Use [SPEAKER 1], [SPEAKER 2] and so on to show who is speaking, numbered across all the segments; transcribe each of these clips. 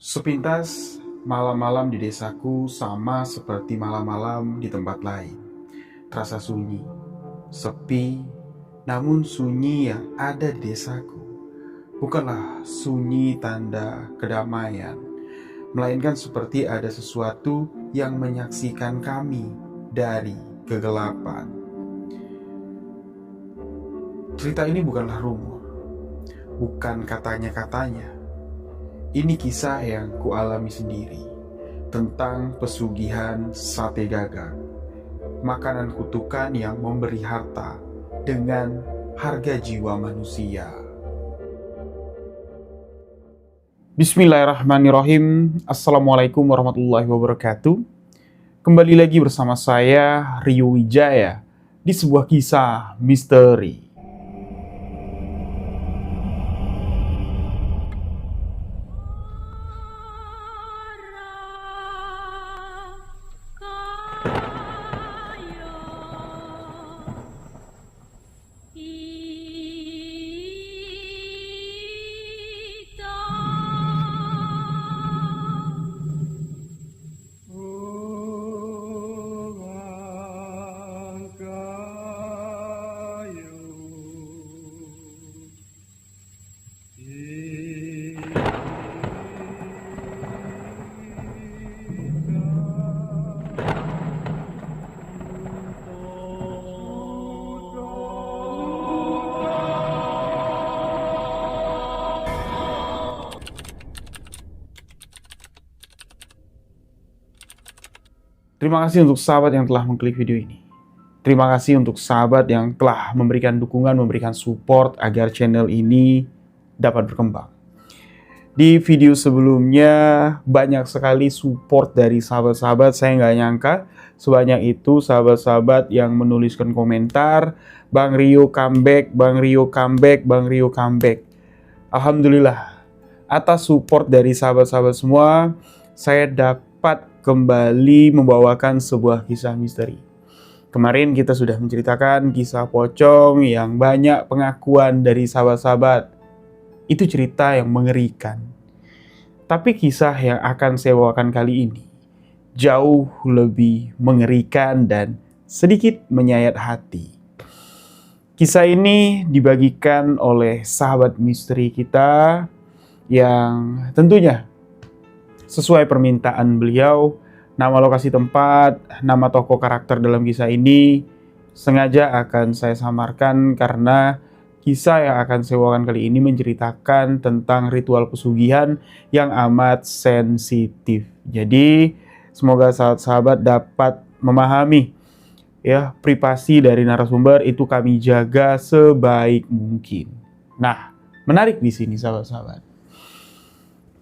[SPEAKER 1] Sepintas, malam-malam di desaku sama seperti malam-malam di tempat lain. Terasa sunyi, sepi, namun sunyi yang ada di desaku bukanlah sunyi tanda kedamaian, melainkan seperti ada sesuatu yang menyaksikan kami dari kegelapan. Cerita ini bukanlah rumor, bukan katanya-katanya. Ini kisah yang kualami sendiri tentang pesugihan sate gagak, makanan kutukan yang memberi harta dengan harga jiwa manusia. Bismillahirrahmanirrahim. Assalamualaikum warahmatullahi wabarakatuh. Kembali lagi bersama saya, Rio Wijaya, di sebuah kisah misteri. Terima kasih untuk sahabat yang telah mengklik video ini. Terima kasih untuk sahabat yang telah memberikan dukungan, memberikan support agar channel ini dapat berkembang. Di video sebelumnya banyak sekali support dari sahabat-sahabat, saya nggak nyangka sebanyak itu sahabat-sahabat yang menuliskan komentar, Bang Rio comeback, Bang Rio comeback, Bang Rio comeback. Alhamdulillah, atas support dari sahabat-sahabat semua, saya dapat kembali membawakan sebuah kisah misteri. Kemarin kita sudah menceritakan kisah pocong yang banyak pengakuan dari sahabat-sahabat. Itu cerita yang mengerikan. Tapi kisah yang akan saya bawakan kali ini jauh lebih mengerikan dan sedikit menyayat hati. Kisah ini dibagikan oleh sahabat misteri kita yang tentunya sesuai permintaan beliau. Nama lokasi tempat, nama tokoh karakter dalam kisah ini sengaja akan saya samarkan karena kisah yang akan saya bawakan kali ini menceritakan tentang ritual pesugihan yang amat sensitif. Jadi semoga sahabat-sahabat dapat memahami ya, privasi dari narasumber itu kami jaga sebaik mungkin. Nah, menarik di sini sahabat-sahabat.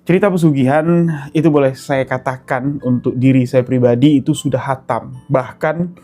[SPEAKER 1] Cerita pesugihan itu boleh saya katakan untuk diri saya pribadi itu sudah hatam. Bahkan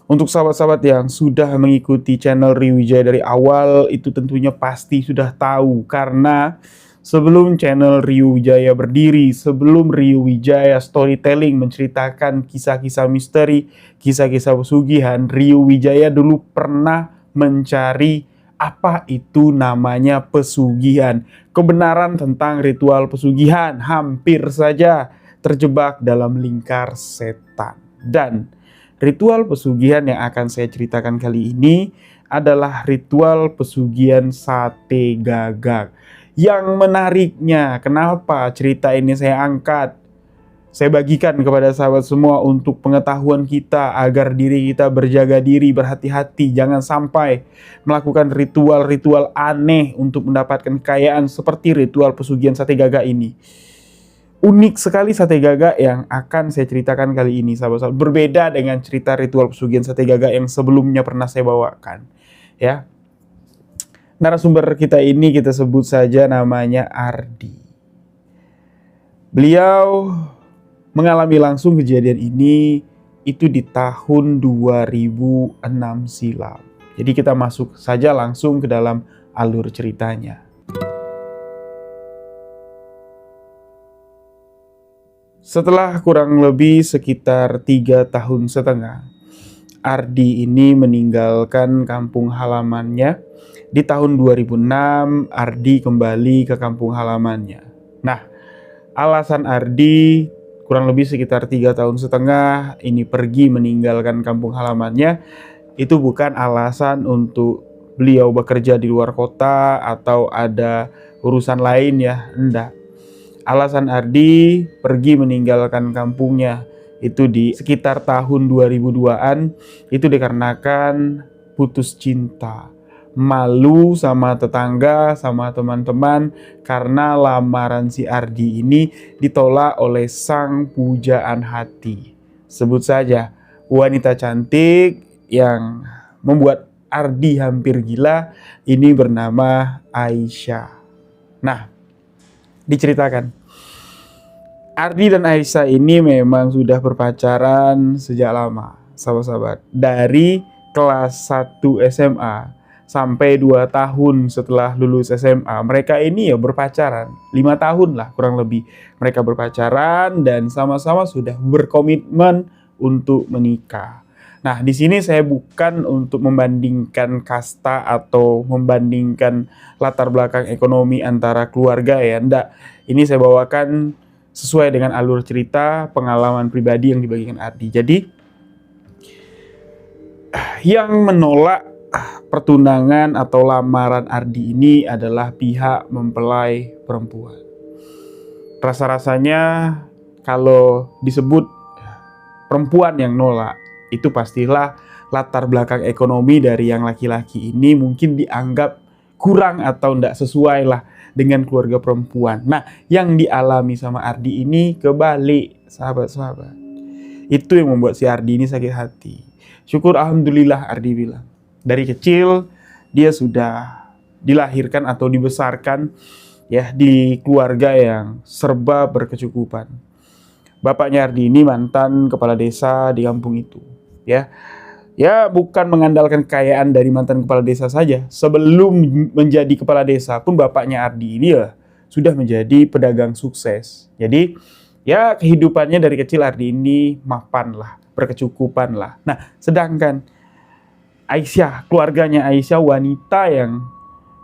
[SPEAKER 1] untuk sahabat-sahabat yang sudah mengikuti channel Rio Wijaya dari awal itu tentunya pasti sudah tahu. Karena sebelum channel Rio Wijaya berdiri, sebelum Rio Wijaya Storytelling menceritakan kisah-kisah misteri, kisah-kisah pesugihan, Rio Wijaya dulu pernah mencari apa itu namanya pesugihan. Kebenaran tentang ritual pesugihan hampir saja terjebak dalam lingkar setan. Dan ritual pesugihan yang akan saya ceritakan kali ini adalah ritual pesugihan sate gagak. Yang menariknya, kenapa cerita ini saya angkat? Saya bagikan kepada sahabat semua untuk pengetahuan kita agar diri kita berjaga diri, berhati-hati. Jangan sampai melakukan ritual-ritual aneh untuk mendapatkan kekayaan seperti ritual pesugihan sate gagak ini. Unik sekali sate gagak yang akan saya ceritakan kali ini, sahabat-sahabat. Berbeda dengan cerita ritual pesugihan sate gagak yang sebelumnya pernah saya bawakan. Ya, narasumber kita ini kita sebut saja namanya Ardi. Beliau mengalami langsung kejadian ini itu di tahun 2006 silam. Jadi kita masuk saja langsung ke dalam alur ceritanya. Setelah kurang lebih sekitar 3,5 tahun, Ardi ini meninggalkan kampung halamannya. Di tahun 2006, Ardi kembali ke kampung halamannya. Nah, alasan Ardi kurang lebih sekitar 3 tahun setengah ini pergi meninggalkan kampung halamannya, itu bukan alasan untuk beliau bekerja di luar kota atau ada urusan lain ya, enggak. Alasan Ardi pergi meninggalkan kampungnya itu di sekitar tahun 2002-an itu dikarenakan putus cinta. Malu sama tetangga, sama teman-teman karena lamaran si Ardi ini ditolak oleh sang pujaan hati. Sebut saja wanita cantik yang membuat Ardi hampir gila, ini bernama Aisyah. Nah, diceritakan Ardi dan Aisyah ini memang sudah berpacaran sejak lama, sahabat-sahabat. Dari kelas 1 SMA sampai 2 tahun setelah lulus SMA, mereka ini ya berpacaran. 5 tahun lah kurang lebih. Mereka berpacaran dan sama-sama sudah berkomitmen untuk menikah. Nah, di sini saya bukan untuk membandingkan kasta atau membandingkan latar belakang ekonomi antara keluarga ya, enggak. Ini saya bawakan sesuai dengan alur cerita pengalaman pribadi yang dibagikan Ardi. Jadi yang menolak pertunangan atau lamaran Ardi ini adalah pihak mempelai perempuan. Rasa-rasanya kalau disebut perempuan yang nolak, itu pastilah latar belakang ekonomi dari yang laki-laki ini mungkin dianggap kurang atau tidak sesuai lah dengan keluarga perempuan. Nah, yang dialami sama Ardi ini kebalik, sahabat-sahabat. Itu yang membuat si Ardi ini sakit hati. Syukur alhamdulillah Ardi bilang. Dari kecil dia sudah dilahirkan atau dibesarkan ya di keluarga yang serba berkecukupan. Bapaknya Ardi ini mantan kepala desa di kampung itu, ya. Ya, bukan mengandalkan kekayaan dari mantan kepala desa saja. Sebelum menjadi kepala desa pun bapaknya Ardi ini ya sudah menjadi pedagang sukses. Jadi ya kehidupannya dari kecil Ardi ini mapan lah, berkecukupan lah. Nah, sedangkan Aisyah, keluarganya Aisyah, wanita yang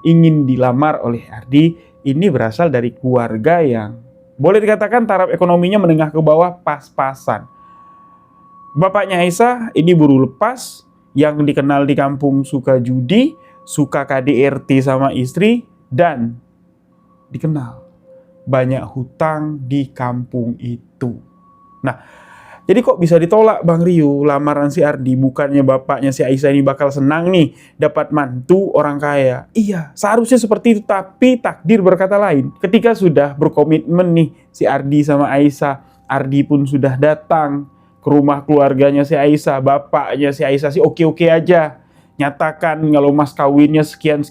[SPEAKER 1] ingin dilamar oleh Ardi, ini berasal dari keluarga yang boleh dikatakan taraf ekonominya menengah ke bawah, pas-pasan. Bapaknya Aisyah ini buruh lepas yang dikenal di kampung suka judi, suka KDRT sama istri, dan dikenal banyak hutang di kampung itu. Nah, jadi kok bisa ditolak Bang Rio lamaran si Ardi? Bukannya bapaknya si Aisyah ini bakal senang nih dapat mantu orang kaya. Iya, seharusnya seperti itu, tapi takdir berkata lain. Ketika sudah berkomitmen nih si Ardi sama Aisyah, Ardi pun sudah datang ke rumah keluarganya si Aisyah. Bapaknya si Aisyah sih oke-oke aja, nyatakan kalau mas kawinnya sekian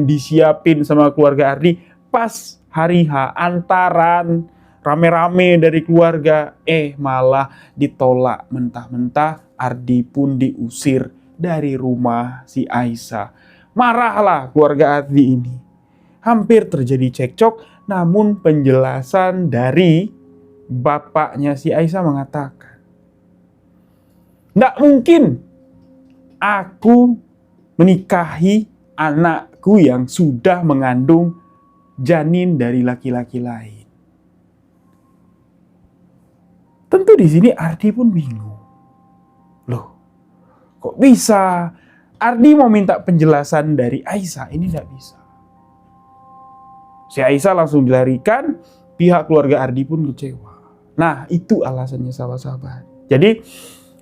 [SPEAKER 1] disiapin sama keluarga Ardi. Pas hari H antaran rame-rame dari keluarga, malah ditolak mentah-mentah. Ardi pun diusir dari rumah si Aisyah. Marahlah keluarga Ardi ini. Hampir terjadi cekcok, namun penjelasan dari bapaknya si Aisyah mengatakan, nggak mungkin aku menikahi anakku yang sudah mengandung janin dari laki-laki lain. Tentu di sini Ardi pun bingung. Loh, kok bisa? Ardi mau minta penjelasan dari Aisyah, ini tidak bisa. Si Aisyah langsung dilarikan, pihak keluarga Ardi pun kecewa. Nah, itu alasannya sahabat-sahabat. Jadi,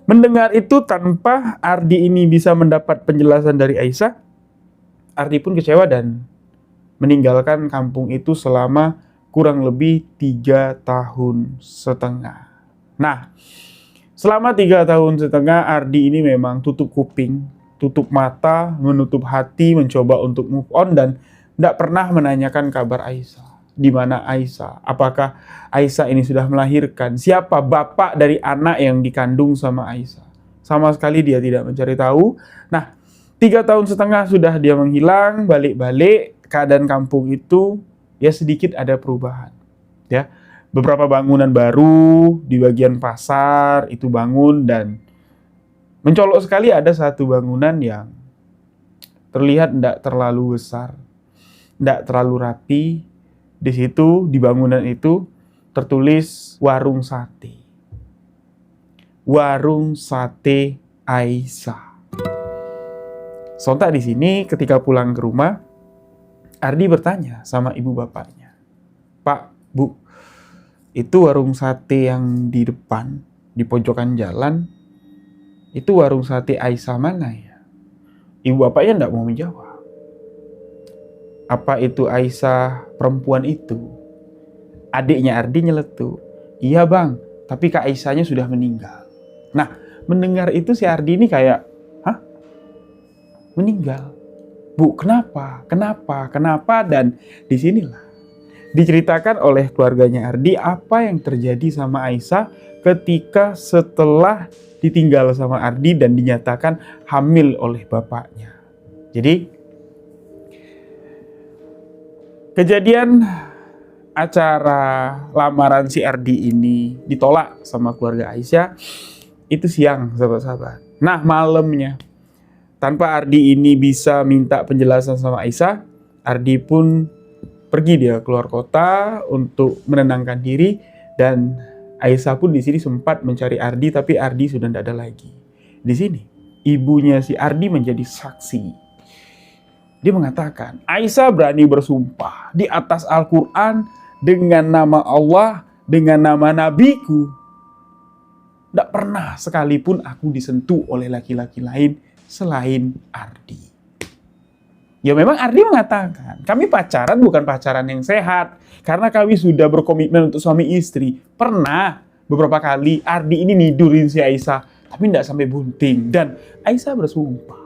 [SPEAKER 1] mendengar itu tanpa Ardi ini bisa mendapat penjelasan dari Aisyah, Ardi pun kecewa dan meninggalkan kampung itu selama kurang lebih 3 tahun setengah. Nah, selama 3 tahun setengah Ardi ini memang tutup kuping, tutup mata, menutup hati, mencoba untuk move on dan tidak pernah menanyakan kabar Aisyah. Di mana Aisyah? Apakah Aisyah ini sudah melahirkan? Siapa bapak dari anak yang dikandung sama Aisyah? Sama sekali dia tidak mencari tahu. Nah, 3 tahun setengah sudah dia menghilang, balik-balik, keadaan kampung itu ya sedikit ada perubahan. Ya, beberapa bangunan baru di bagian pasar itu bangun dan mencolok sekali ada satu bangunan yang terlihat tidak terlalu besar, tidak terlalu rapi. Di situ, di bangunan itu, tertulis warung sate. Warung sate Aisyah. Sontak di sini ketika pulang ke rumah, Ardi bertanya sama ibu bapaknya, "Pak, Bu, itu warung sate yang di depan, di pojokan jalan, itu warung sate Aisyah mana ya?" Ibu bapaknya tidak mau menjawab. Apa itu Aisyah perempuan itu? Adiknya Ardi nyeletuk, "Iya bang, tapi Kak Aisyahnya sudah meninggal." Nah, mendengar itu si Ardi ini kayak, "Hah? Meninggal? Bu, kenapa? Kenapa? Kenapa?" Dan disinilah diceritakan oleh keluarganya Ardi apa yang terjadi sama Aisyah ketika setelah ditinggal sama Ardi dan dinyatakan hamil oleh bapaknya. Jadi, kejadian acara lamaran si Ardi ini ditolak sama keluarga Aisyah itu siang, sahabat-sahabat. Nah, malamnya, tanpa Ardi ini bisa minta penjelasan sama Aisyah, Ardi pun pergi dia keluar kota untuk menenangkan diri, dan Aisyah pun di sini sempat mencari Ardi, tapi Ardi sudah tidak ada lagi. Di sini, ibunya si Ardi menjadi saksi. Dia mengatakan, Aisyah berani bersumpah di atas Al-Quran dengan nama Allah, dengan nama Nabiku. Tidak pernah sekalipun aku disentuh oleh laki-laki lain selain Ardi. Ya memang Ardi mengatakan, kami pacaran bukan pacaran yang sehat, karena kami sudah berkomitmen untuk suami istri. Pernah beberapa kali Ardi ini nidurin si Aisyah, tapi tidak sampai bunting. Dan Aisyah bersumpah,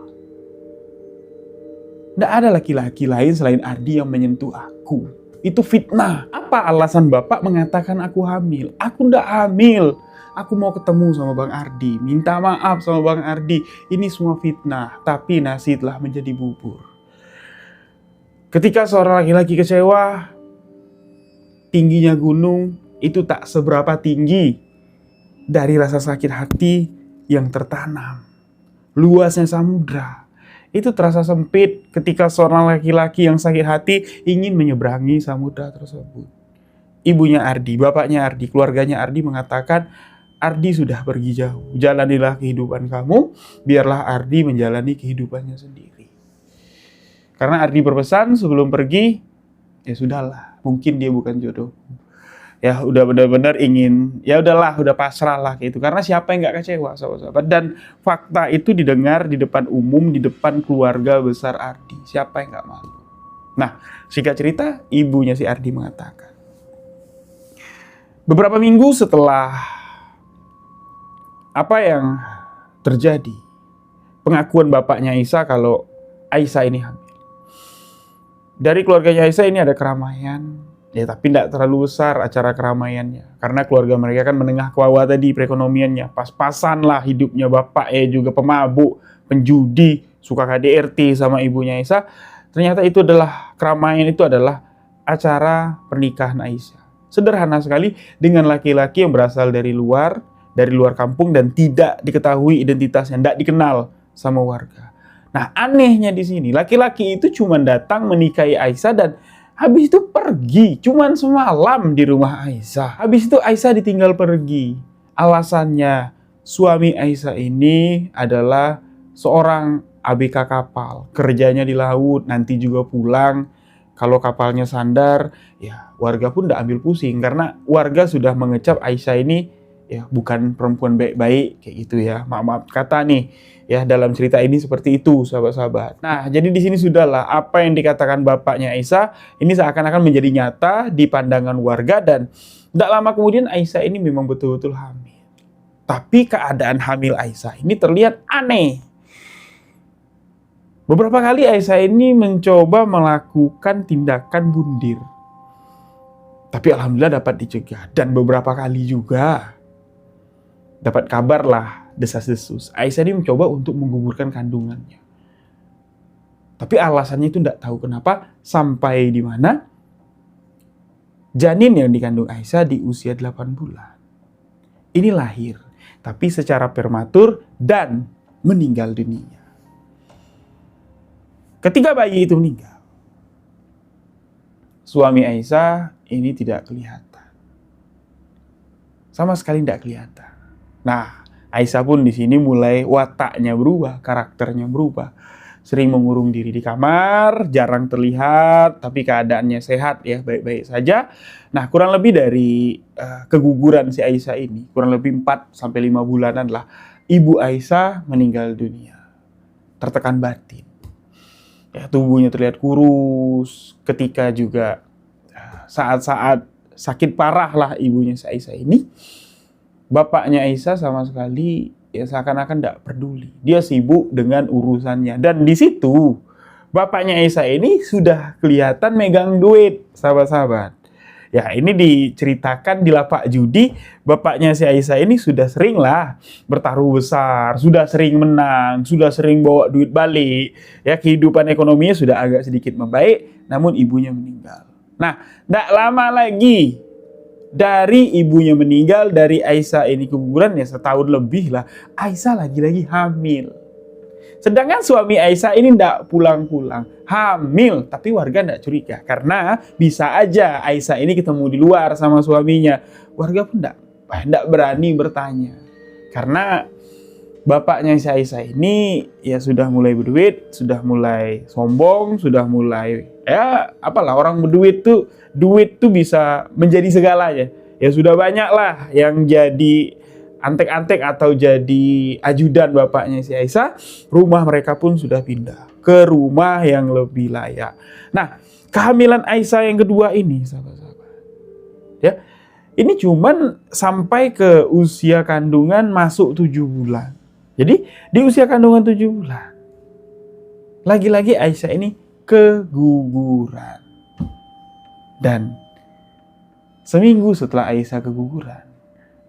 [SPEAKER 1] tidak ada laki-laki lain selain Ardi yang menyentuh aku. Itu fitnah. Apa alasan bapak mengatakan aku hamil? Aku tidak hamil. Aku mau ketemu sama Bang Ardi, minta maaf sama Bang Ardi. Ini semua fitnah, tapi nasi telah menjadi bubur. Ketika seorang laki-laki kecewa, tingginya gunung itu tak seberapa tinggi dari rasa sakit hati yang tertanam. Luasnya samudra itu terasa sempit ketika seorang laki-laki yang sakit hati ingin menyeberangi samudra tersebut. Ibunya Ardi, bapaknya Ardi, keluarganya Ardi mengatakan, Ardi sudah pergi jauh, jalanilah kehidupan kamu, biarlah Ardi menjalani kehidupannya sendiri. Karena Ardi berpesan sebelum pergi, ya sudahlah, mungkin dia bukan jodoh. Ya udah benar-benar ingin, ya udahlah, udah pasrah lah gitu. Karena siapa yang gak kecewa, sahabat-sahabat. Dan fakta itu didengar di depan umum, di depan keluarga besar Ardi. Siapa yang gak malu? Nah, singkat cerita, ibunya si Ardi mengatakan, beberapa minggu setelah apa yang terjadi, pengakuan bapaknya Aisyah kalau Aisyah ini hamil. Dari keluarganya Aisyah ini ada keramaian, ya tapi tidak terlalu besar acara keramaiannya. Karena keluarga mereka kan menengah ke bawah tadi perekonomiannya. Pas-pasan lah hidupnya bapak juga pemabuk, penjudi, suka KDRT sama ibunya Aisyah. Ternyata itu adalah keramaian, itu adalah acara pernikahan Aisyah. Sederhana sekali dengan laki-laki yang berasal dari luar kampung dan tidak diketahui identitasnya, tidak dikenal sama warga. Nah, anehnya di sini, laki-laki itu cuma datang menikahi Aisyah dan habis itu pergi, cuma semalam di rumah Aisyah. Habis itu Aisyah ditinggal pergi. Alasannya, suami Aisyah ini adalah seorang ABK kapal, kerjanya di laut, nanti juga pulang. Kalau kapalnya sandar, ya warga pun tidak ambil pusing karena warga sudah mengecap Aisyah ini ya bukan perempuan baik-baik kayak gitu ya. Maaf kata nih ya, dalam cerita ini seperti itu, sahabat-sahabat. Nah, jadi di sini sudahlah apa yang dikatakan bapaknya Aisyah ini seakan-akan menjadi nyata di pandangan warga, dan tidak lama kemudian Aisyah ini memang betul-betul hamil. Tapi keadaan hamil Aisyah ini terlihat aneh. Beberapa kali Aisyah ini mencoba melakukan tindakan bundir, tapi alhamdulillah dapat dicegah. Dan beberapa kali juga dapat kabar lah, desas-desus. Aisyah ini mencoba untuk menggugurkan kandungannya. Tapi alasannya itu tidak tahu kenapa, sampai di mana janin yang dikandung Aisyah di usia 8 bulan. Ini lahir, tapi secara prematur dan meninggal dunia. Ketika bayi itu meninggal, suami Aisyah ini tidak kelihatan. sama sekali tidak kelihatan. Nah, Aisyah pun di sini mulai wataknya berubah, karakternya berubah. Sering mengurung diri di kamar, jarang terlihat, tapi keadaannya sehat ya, baik-baik saja. Nah, kurang lebih dari keguguran si Aisyah ini, kurang lebih 4-5 bulanan lah, ibu Aisyah meninggal dunia. Tertekan batin. Ya, tubuhnya terlihat kurus, ketika juga saat-saat sakit parah lah ibunya si Aisyah ini, bapaknya Aisyah sama sekali ya seakan-akan tidak peduli. Dia sibuk dengan urusannya. Dan di situ bapaknya Aisyah ini sudah kelihatan megang duit, sahabat-sahabat. Ya, ini diceritakan di lapak judi, bapaknya si Aisyah ini sudah sering lah bertaruh besar, sudah sering menang, sudah sering bawa duit balik. Ya, kehidupan ekonominya sudah agak sedikit membaik, namun ibunya meninggal. Nah, tidak lama lagi dari ibunya meninggal, dari Aisyah ini keguguran ya setahun lebih lah, Aisyah lagi-lagi hamil. Sedangkan suami Aisyah ini tidak pulang-pulang, hamil, tapi warga tidak curiga karena bisa aja Aisyah ini ketemu di luar sama suaminya. Warga pun tidak berani bertanya karena bapaknya si Aisyah ini ya sudah mulai berduit, sudah mulai sombong, sudah mulai ya apalah, orang berduit tuh, duit tuh bisa menjadi segalanya. Ya sudah banyak lah yang jadi antek-antek atau jadi ajudan bapaknya si Aisyah. Rumah mereka pun sudah pindah ke rumah yang lebih layak. Nah, kehamilan Aisyah yang kedua ini, sahabat-sahabat, ya, ini cuman sampai ke usia kandungan masuk 7 bulan. Jadi di usia kandungan 7 bulan, lagi-lagi Aisyah ini keguguran. Dan seminggu setelah Aisyah keguguran,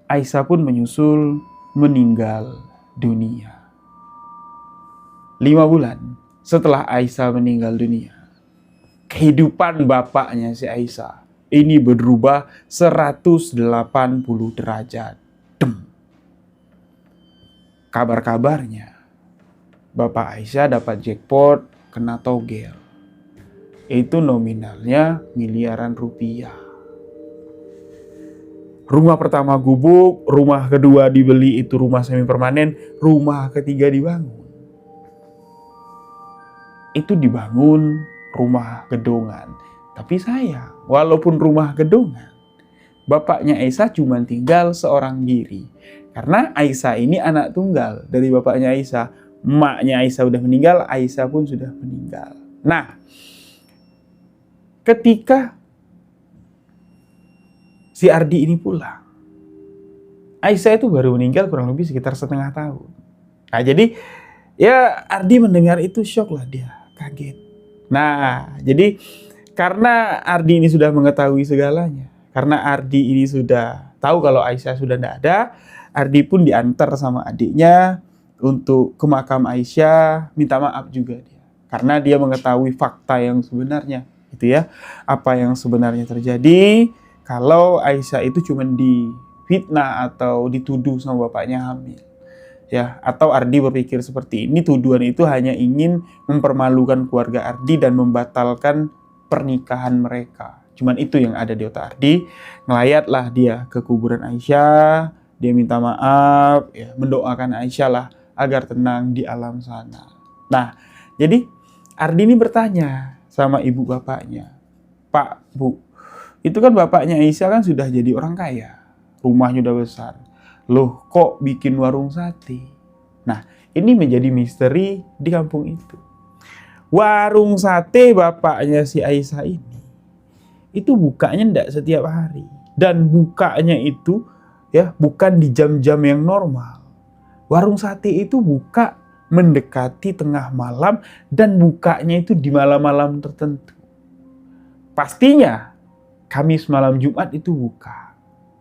[SPEAKER 1] Aisyah pun menyusul meninggal dunia. 5 bulan setelah Aisyah meninggal dunia, kehidupan bapaknya si Aisyah ini berubah 180 derajat. Kabar-kabarnya, bapak Aisyah dapat jackpot, kena togel. Itu nominalnya miliaran rupiah. Rumah pertama gubuk, rumah kedua dibeli itu rumah semi permanen, rumah ketiga dibangun. Itu dibangun rumah gedongan. Tapi sayang, walaupun rumah gedongan, bapaknya Aisyah cuma tinggal seorang diri. Karena Aisyah ini anak tunggal dari bapaknya Aisyah. Emaknya Aisyah sudah meninggal, Aisyah pun sudah meninggal. Nah, ketika si Ardi ini pulang, Aisyah itu baru meninggal kurang lebih sekitar setengah tahun. Nah, jadi ya Ardi mendengar itu shock lah, dia kaget. Nah, jadi karena Ardi ini sudah mengetahui segalanya, karena Ardi ini sudah tahu kalau Aisyah sudah tidak ada, Ardi pun diantar sama adiknya untuk ke makam Aisyah, minta maaf juga dia. Karena dia mengetahui fakta yang sebenarnya, gitu ya. Apa yang sebenarnya terjadi kalau Aisyah itu cuma difitnah atau dituduh sama bapaknya hamil. Ya, atau Ardi berpikir seperti ini, tuduhan itu hanya ingin mempermalukan keluarga Ardi dan membatalkan pernikahan mereka. Cuman itu yang ada di otak Ardi. Ngelayatlah dia ke kuburan Aisyah, dia minta maaf, ya, mendoakan Aisyah lah agar tenang di alam sana. Nah, jadi Ardi ini bertanya sama ibu bapaknya, Pak, Bu, itu kan bapaknya Aisyah kan sudah jadi orang kaya, rumahnya udah besar. Loh, kok bikin warung sate? Nah, ini menjadi misteri di kampung itu. Warung sate bapaknya si Aisyah ini, itu bukanya tidak setiap hari. Dan bukanya itu ya bukan di jam-jam yang normal. Warung sate itu buka mendekati tengah malam dan bukanya itu di malam-malam tertentu. Pastinya Kamis malam Jumat itu buka.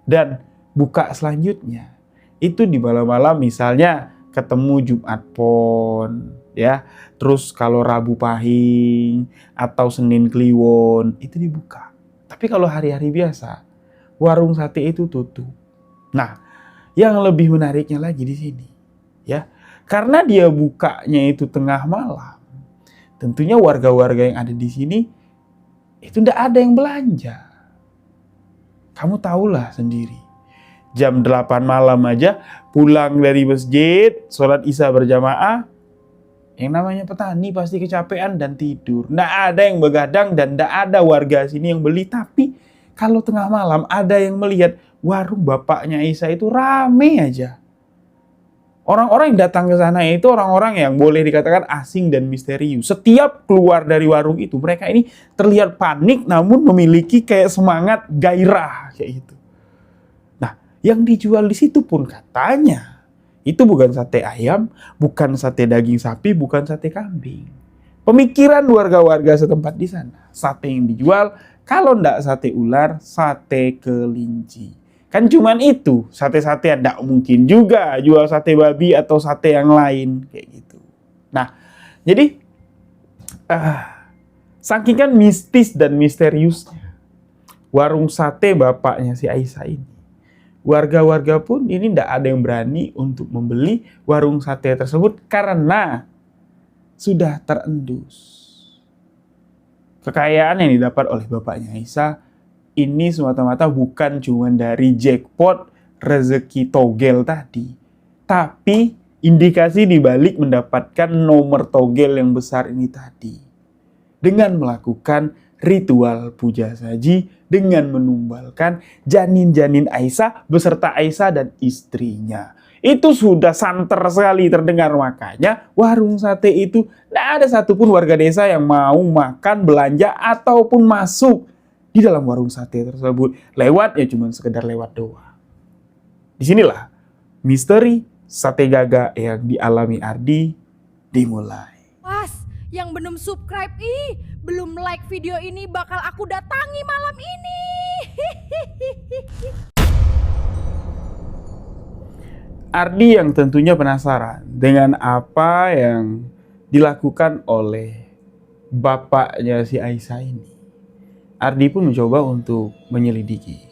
[SPEAKER 1] Dan buka selanjutnya itu di malam-malam, misalnya ketemu Jumat Pon, ya. Terus kalau Rabu Pahing atau Senin Kliwon itu dibuka. Tapi kalau hari-hari biasa, warung sate itu tutup. Nah, yang lebih menariknya lagi di sini, ya, karena dia bukanya itu tengah malam, tentunya warga-warga yang ada di sini itu tidak ada yang belanja. Kamu tahulah sendiri, jam 8 malam aja, pulang dari masjid, sholat isya berjamaah. Yang namanya petani pasti kecapean dan tidur. Nggak ada yang begadang dan nggak ada warga sini yang beli. Tapi kalau tengah malam ada yang melihat warung bapaknya Isa itu rame aja. Orang-orang yang datang ke sana itu orang-orang yang boleh dikatakan asing dan misterius. Setiap keluar dari warung itu, mereka ini terlihat panik namun memiliki kayak semangat gairah kayak gitu. Nah, yang dijual di situ pun katanya itu bukan sate ayam, bukan sate daging sapi, bukan sate kambing. Pemikiran warga-warga setempat di sana, sate yang dijual kalau ndak sate ular, sate kelinci. Kan cuman itu, sate-sate tidak mungkin juga jual sate babi atau sate yang lain kayak gitu. Nah, jadi saking kan mistis dan misteriusnya warung sate bapaknya si Aisyah ini, warga-warga pun ini tidak ada yang berani untuk membeli warung sate tersebut karena sudah terendus. Kekayaan yang didapat oleh bapaknya Aisyah ini semata-mata bukan cuma dari jackpot rezeki togel tadi, tapi indikasi dibalik mendapatkan nomor togel yang besar ini tadi dengan melakukan ritual puja saji dengan menumbalkan janin-janin Aisyah beserta Aisyah dan istrinya. Itu sudah santer sekali terdengar, makanya warung sate itu tidak ada satupun warga desa yang mau makan, belanja ataupun masuk di dalam warung sate tersebut. Lewat ya cuma sekedar lewat doang. Disinilah misteri sate Gaga yang dialami Ardi dimulai.
[SPEAKER 2] Mas, yang belum subscribe belum like video ini bakal aku datangi malam ini.
[SPEAKER 1] Ardi yang tentunya penasaran dengan apa yang dilakukan oleh bapaknya si Aisyah ini. Ardi pun mencoba untuk menyelidiki.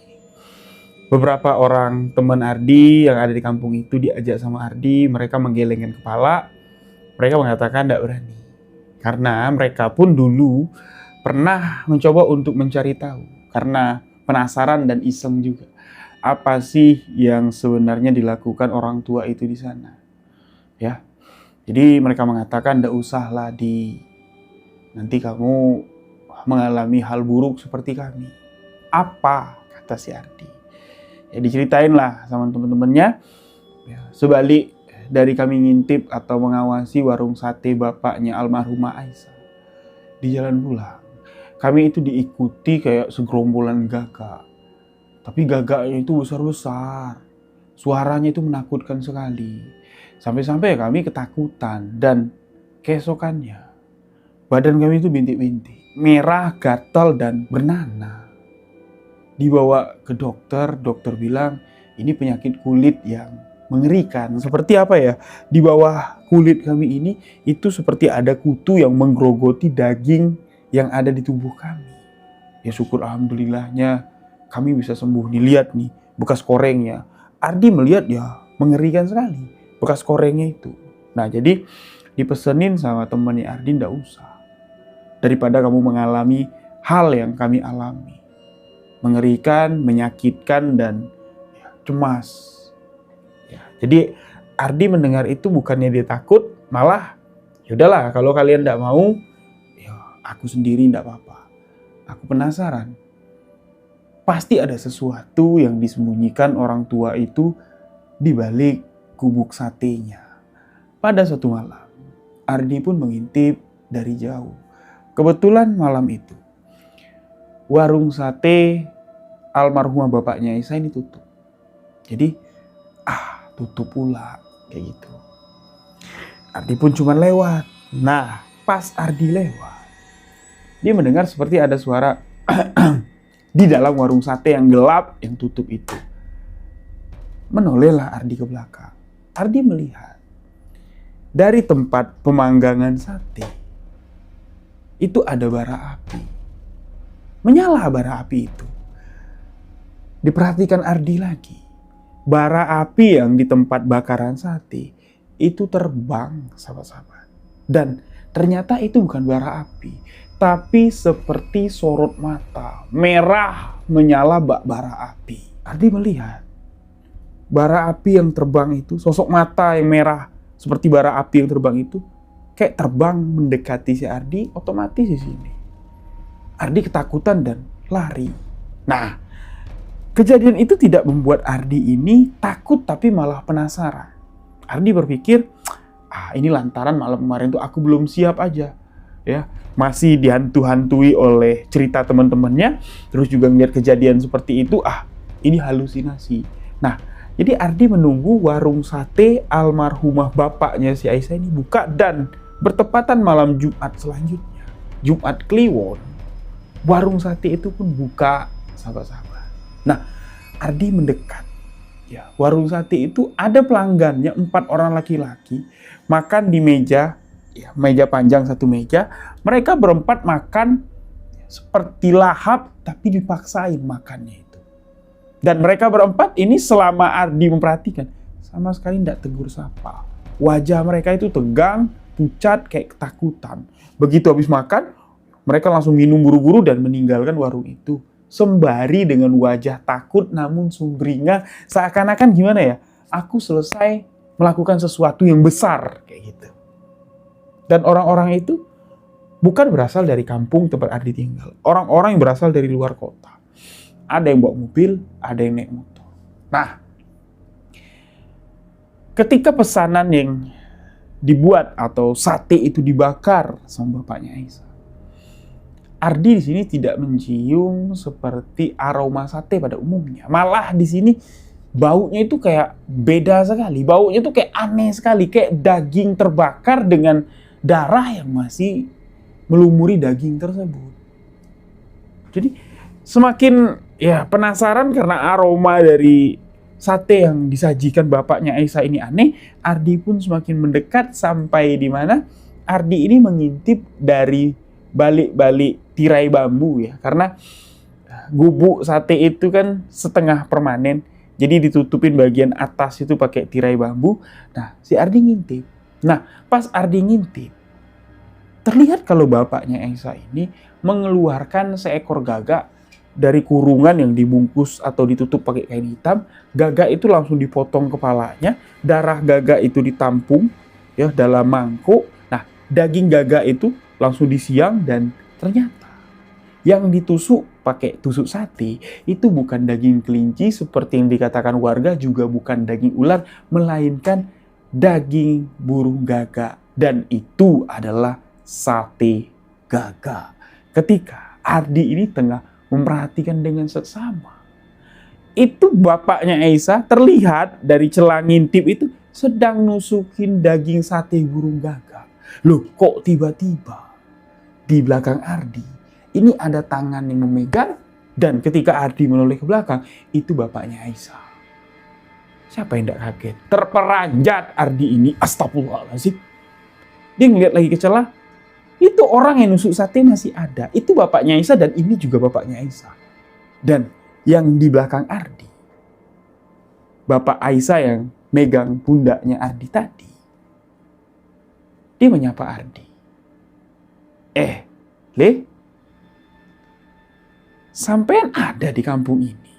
[SPEAKER 1] Beberapa orang teman Ardi yang ada di kampung itu diajak sama Ardi, mereka menggelengkan kepala. Mereka mengatakan tidak berani. Karena mereka pun dulu pernah mencoba untuk mencari tahu. Karena penasaran dan iseng juga. Apa sih yang sebenarnya dilakukan orang tua itu di sana? Ya. Jadi mereka mengatakan tidak usahlah nanti kamu mengalami hal buruk seperti kami. Apa? Kata si Ardi. Ya diceritain lah sama teman-temannya. Ya, sebalik dari kami ngintip atau mengawasi warung sate bapaknya almarhumah Aisyah di jalan pulang, kami itu diikuti kayak segerombolan gagak. Tapi gagaknya itu besar-besar. Suaranya itu menakutkan sekali. Sampai-sampai kami ketakutan dan keesokannya badan kami itu bintik-bintik, merah, gatal, dan bernanah. Dibawa ke dokter, dokter bilang ini penyakit kulit yang mengerikan. Seperti apa ya? Di bawah kulit kami ini itu seperti ada kutu yang menggerogoti daging yang ada di tubuh kami. Ya syukur alhamdulillahnya kami bisa sembuh. Nih lihat nih bekas korengnya. Ardi melihat ya mengerikan sekali bekas korengnya itu. Nah jadi dipesenin sama temannya Ardi, ndak usah. Daripada kamu mengalami hal yang kami alami. Mengerikan, menyakitkan, dan ya, cemas. Ya, jadi Ardi mendengar itu bukannya dia takut, malah yaudahlah kalau kalian tidak mau, ya aku sendiri tidak apa-apa. Aku penasaran. Pasti ada sesuatu yang disembunyikan orang tua itu di balik gubuk satenya. Pada suatu malam, Ardi pun mengintip dari jauh. Kebetulan malam itu, warung sate almarhumah bapaknya Aisyah ini tutup. Jadi, tutup pula, kayak gitu. Ardi pun cuma lewat. Nah, pas Ardi lewat, dia mendengar seperti ada suara di dalam warung sate yang gelap, yang tutup itu. Menolehlah Ardi ke belakang. Ardi melihat dari tempat pemanggangan sate itu ada bara api. Menyala bara api itu. Diperhatikan Ardi lagi. Bara api yang di tempat bakaran sate itu terbang, sahabat-sahabat. Dan ternyata itu bukan bara api, tapi seperti sorot mata, merah menyala bak bara api. Ardi melihat bara api yang terbang itu, sosok mata yang merah seperti bara api yang terbang itu, kayak terbang mendekati si Ardi, otomatis di sini Ardi ketakutan dan lari. Nah, kejadian itu tidak membuat Ardi ini takut, tapi malah penasaran. Ardi berpikir, ini lantaran malam kemarin tuh aku belum siap aja, ya, masih dihantu-hantui oleh cerita teman-temannya, terus juga ngeliat kejadian seperti itu, ini halusinasi. Nah, jadi Ardi menunggu warung sate almarhumah bapaknya si Aisyah ini buka, dan bertepatan malam Jumat selanjutnya, Jumat Kliwon, warung sate itu pun buka, sahabat-sahabat. Nah, Ardi mendekat. Ya, warung sate itu ada pelanggannya, 4 orang laki-laki, makan di meja, ya, meja panjang satu meja. Mereka berempat makan seperti lahap, tapi dipaksain makannya itu. Dan mereka berempat ini selama Ardi memperhatikan, sama sekali tidak tegur sapa. Wajah mereka itu tegang, pucat, kayak ketakutan. Begitu habis makan, mereka langsung minum buru-buru dan meninggalkan warung itu. Sembari dengan wajah takut namun sumringah, seakan-akan gimana ya, aku selesai melakukan sesuatu yang besar, kayak gitu. Dan orang-orang itu bukan berasal dari kampung tempat Ardi tinggal. Orang-orang yang berasal dari luar kota. Ada yang bawa mobil, ada yang naik motor. Nah, ketika pesanan yang dibuat atau sate itu dibakar sama bapaknya Aisyah, Ardi di sini tidak mencium seperti aroma sate pada umumnya. Malah di sini baunya itu kayak beda sekali. Baunya itu kayak aneh sekali, kayak daging terbakar dengan darah yang masih melumuri daging tersebut. Jadi semakin penasaran karena aroma dari sate yang disajikan bapaknya Aisyah ini aneh, Ardi pun semakin mendekat sampai di mana Ardi ini mengintip dari balik-balik tirai bambu, ya, karena gubuk sate itu kan setengah permanen, jadi ditutupin bagian atas itu pakai tirai bambu. Nah, si Ardi ngintip. Nah, pas Ardi ngintip, terlihat kalau bapaknya Aisyah ini mengeluarkan seekor gagak dari kurungan yang dibungkus atau ditutup pakai kain hitam. Gagak itu langsung dipotong kepalanya, darah gagak itu ditampung, ya, dalam mangkuk. Nah, daging gagak itu langsung disiang, dan ternyata yang ditusuk pakai tusuk sate itu bukan daging kelinci seperti yang dikatakan warga, juga bukan daging ular, melainkan daging burung gagak, dan itu adalah sate gagak. Ketika Ardi ini tengah memperhatikan dengan seksama, itu bapaknya Aisyah terlihat dari celah ngintip itu sedang nusukin daging sate burung gagak. Loh, kok tiba-tiba di belakang Ardi ini ada tangan yang memegang, dan ketika Ardi menoleh ke belakang, itu bapaknya Aisyah. Siapa yang tidak kaget? Terperanjat Ardi ini, astagfirullahaladzim. Dia ngeliat lagi ke celah, itu orang yang nusuk sate masih ada. Itu bapaknya Aisyah, dan ini juga bapaknya Aisyah. Dan yang di belakang Ardi, bapak Aisyah yang megang pundaknya Ardi tadi, dia menyapa Ardi. Le, sampean ada di kampung ini.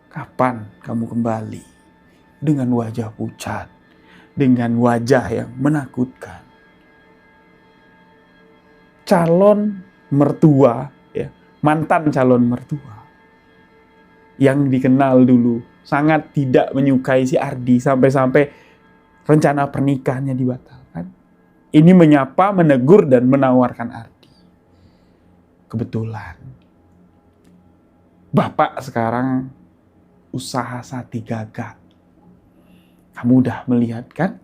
[SPEAKER 1] Kapan kamu kembali? Dengan wajah pucat, dengan wajah yang menakutkan. Calon mertua, ya, mantan calon mertua, yang dikenal dulu sangat tidak menyukai si Ardi, sampai-sampai rencana pernikahannya dibatalkan. Ini menyapa, menegur, dan menawarkan Ardi. Kebetulan bapak sekarang usaha sate gagak. Kamu udah melihat kan?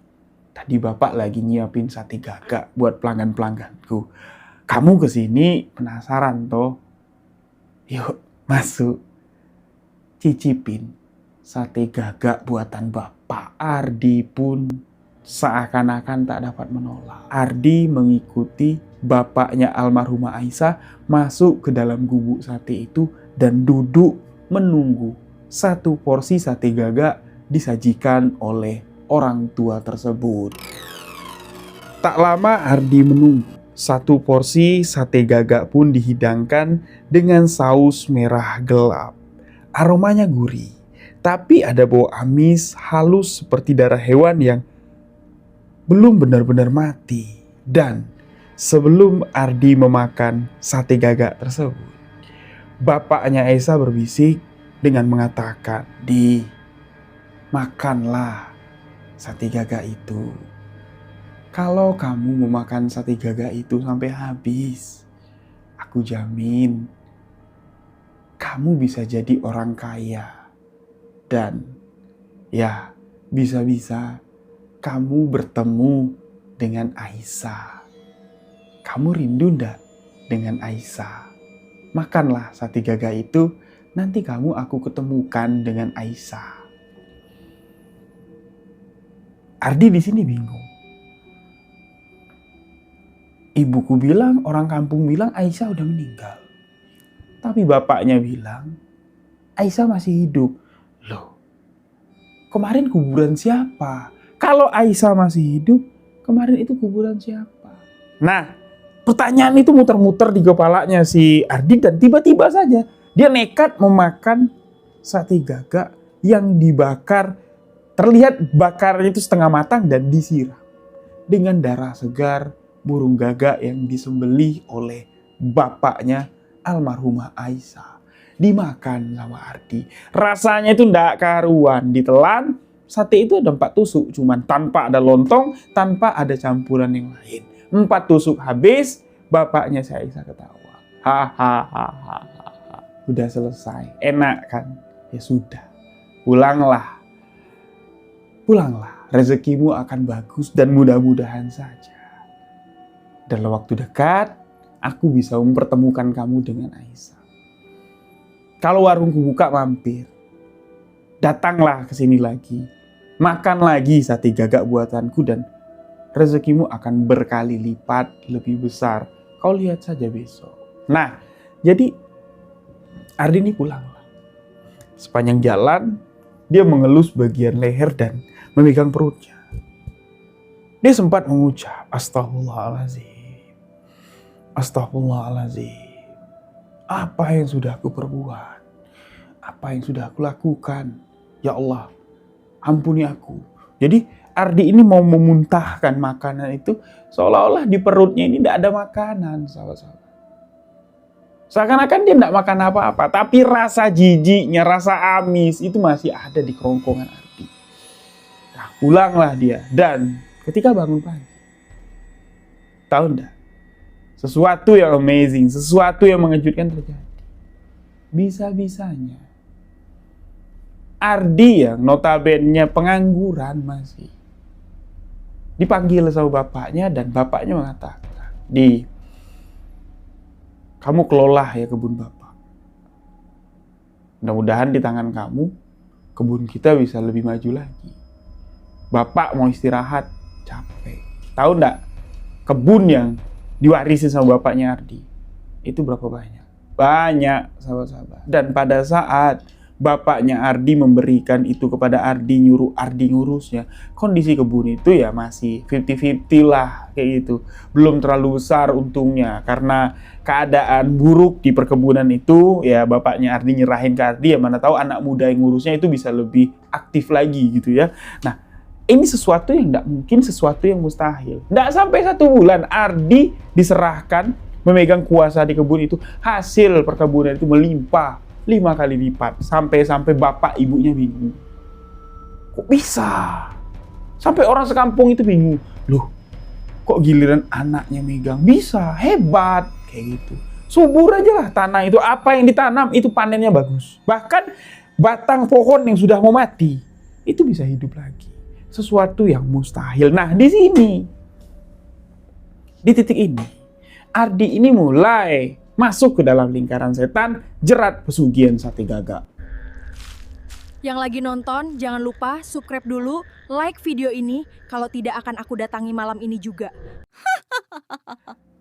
[SPEAKER 1] Tadi bapak lagi nyiapin sate gagak buat pelanggan-pelangganku. Kamu kesini penasaran toh? Yuk masuk, cicipin sate gagak buatan bapak. Ardi pun seakan-akan tak dapat menolak. Ardi mengikuti bapaknya almarhumah Aisyah masuk ke dalam gubuk sate itu dan duduk menunggu satu porsi sate gagak disajikan oleh orang tua tersebut. Tak lama Ardi menunggu, satu porsi sate gagak pun dihidangkan dengan saus merah gelap. Aromanya gurih, Tapi ada bau amis halus seperti darah hewan yang belum benar-benar mati. Dan sebelum Ardi memakan sate gagak tersebut, bapaknya Aisyah berbisik dengan mengatakan, "Di, makanlah sate gagak itu. Kalau kamu memakan sate gagak itu sampai habis, aku jamin kamu bisa jadi orang kaya. Dan ya, bisa-bisa kamu bertemu dengan Aisyah. Kamu rindu ndak dengan Aisyah? Makanlah sate gagak itu, nanti kamu aku ketemukan dengan Aisyah." Ardi di sini bingung. Ibuku bilang, orang kampung bilang Aisyah udah meninggal. Tapi bapaknya bilang Aisyah masih hidup. Loh, kemarin kuburan siapa? Kalau Aisyah masih hidup, kemarin itu kuburan siapa? Nah, pertanyaan itu muter-muter di kepalanya si Ardi dan tiba-tiba saja dia nekat memakan sate gagak yang dibakar. Terlihat bakarnya itu setengah matang dan disiram dengan darah segar burung gagak yang disembelih oleh bapaknya almarhumah Aisyah. Dimakan sama Ardi. Rasanya itu ndak karuan. Ditelan, sate itu ada 4 tusuk. Cuman tanpa ada lontong, tanpa ada campuran yang lain. 4 tusuk habis, bapaknya si Aisyah ketawa. Hahaha. Udah selesai. Enak kan? Ya sudah. Pulanglah. Rezekimu akan bagus dan mudah-mudahan saja. Dalam waktu dekat, aku bisa mempertemukan kamu dengan Aisyah. Kalau warungku buka, mampir. Datanglah ke sini lagi. Makan lagi sate gagak buatanku dan rezekimu akan berkali lipat lebih besar. Kau lihat saja besok. Nah, jadi Ardi ini pulanglah. Sepanjang jalan, dia mengelus bagian leher dan memegang perutnya. Dia sempat mengucap, "Astaghfirullahaladzim. Astaghfirullahaladzim. Apa yang sudah aku perbuat? Apa yang sudah aku lakukan? Ya Allah, ampuni aku." Jadi Ardi ini mau memuntahkan makanan itu seolah-olah di perutnya ini tidak ada makanan, sahabat-sahabat. Seakan-akan dia tidak makan apa-apa, tapi rasa jijiknya, rasa amis itu masih ada di kerongkongan Ardi. Nah, pulanglah dia dan ketika bangun pagi, tahu enggak? Sesuatu yang amazing, sesuatu yang mengejutkan terjadi. Bisa-bisanya Ardi yang notabene pengangguran masih dipanggil sama bapaknya dan bapaknya mengatakan, "Di, kamu kelola ya kebun bapak. Mudah-mudahan di tangan kamu kebun kita bisa lebih maju lagi. Bapak mau istirahat, capek." Tahu enggak? Kebun yang diwarisi sama bapaknya Ardi itu berapa banyak? Banyak, sahabat-sahabat. Dan pada saat bapaknya Ardi memberikan itu kepada Ardi, nyuruh Ardi ngurusnya, kondisi kebun itu ya masih 50-50 lah kayak gitu. Belum terlalu besar untungnya karena keadaan buruk di perkebunan itu, ya bapaknya Ardi nyerahin ke Ardi, ya mana tahu anak muda yang ngurusnya itu bisa lebih aktif lagi gitu ya. Nah, ini sesuatu yang tidak mungkin, sesuatu yang mustahil. Tidak sampai 1 bulan Ardi diserahkan memegang kuasa di kebun itu, hasil perkebunan itu melimpah 5 kali lipat. Sampai bapak ibunya bingung. Kok bisa? Sampai orang sekampung itu bingung. Loh, kok giliran anaknya megang? Bisa, hebat. Kayak gitu. Subur aja lah tanah itu. Apa yang ditanam itu panennya bagus. Bahkan batang pohon yang sudah mau mati itu bisa hidup lagi. Sesuatu yang mustahil. Nah, di sini, di titik ini, Ardi ini mulai masuk ke dalam lingkaran setan, jerat pesugihan sate gagak.
[SPEAKER 2] Yang lagi nonton, jangan lupa subscribe dulu, like video ini, kalau tidak akan aku datangi malam ini juga.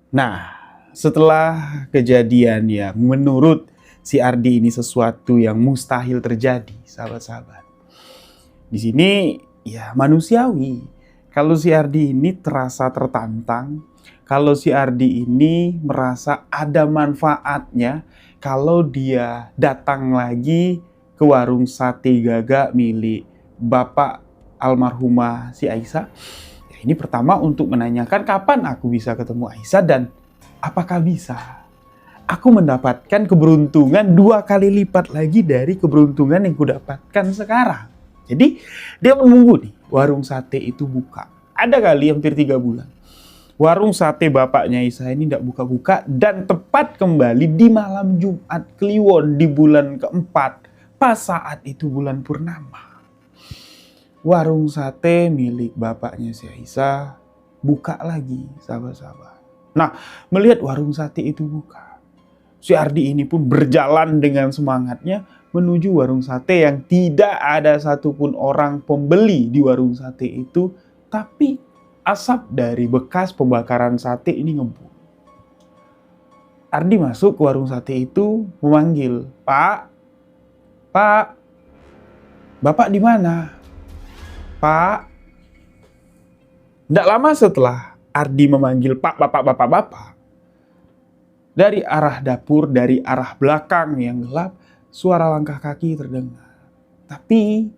[SPEAKER 1] Nah, setelah kejadian yang menurut si Ardi ini sesuatu yang mustahil terjadi, sahabat-sahabat. Di sini ya manusiawi. Kalau si Ardi ini terasa tertantang, kalau si Ardi ini merasa ada manfaatnya, kalau dia datang lagi ke warung sate Gaga milik Bapak almarhumah si Aisyah. Ya, ini pertama untuk menanyakan kapan aku bisa ketemu Aisyah dan apakah bisa aku mendapatkan keberuntungan 2 kali lipat lagi dari keberuntungan yang kudapatkan sekarang. Jadi dia menunggu nih warung sate itu buka. Ada kali hampir 3 bulan. Warung sate bapaknya Aisyah ini tidak buka-buka dan tepat kembali di malam Jumat Kliwon di bulan keempat. Pas saat itu bulan purnama. Warung sate milik bapaknya si Aisyah buka lagi, sahabat-sahabat. Nah, melihat warung sate itu buka, si Ardi ini pun berjalan dengan semangatnya menuju warung sate yang tidak ada satupun orang pembeli di warung sate itu, tapi asap dari bekas pembakaran sate ini ngebul. Ardi masuk ke warung sate itu memanggil, "Pak, Pak, Bapak di mana? Pak." Tidak lama setelah Ardi memanggil Pak, Bapak, dari arah dapur, dari arah belakang yang gelap, suara langkah kaki terdengar. Tapi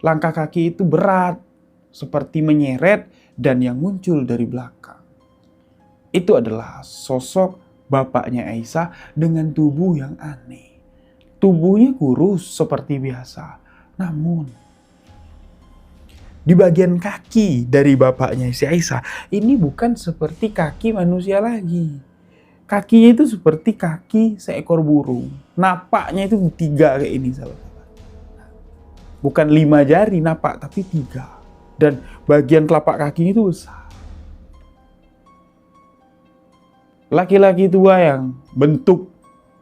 [SPEAKER 1] langkah kaki itu berat, seperti menyeret, dan yang muncul dari belakang itu adalah sosok bapaknya Aisyah dengan tubuh yang aneh. Tubuhnya kurus seperti biasa, namun di bagian kaki dari bapaknya si Aisyah ini bukan seperti kaki manusia lagi. Kakinya itu seperti kaki seekor burung. Napaknya itu 3 kayak ini, sahabat-sahabat. Bukan 5 jari napak, tapi 3. Dan bagian telapak kakinya itu besar. Laki-laki tua yang bentuk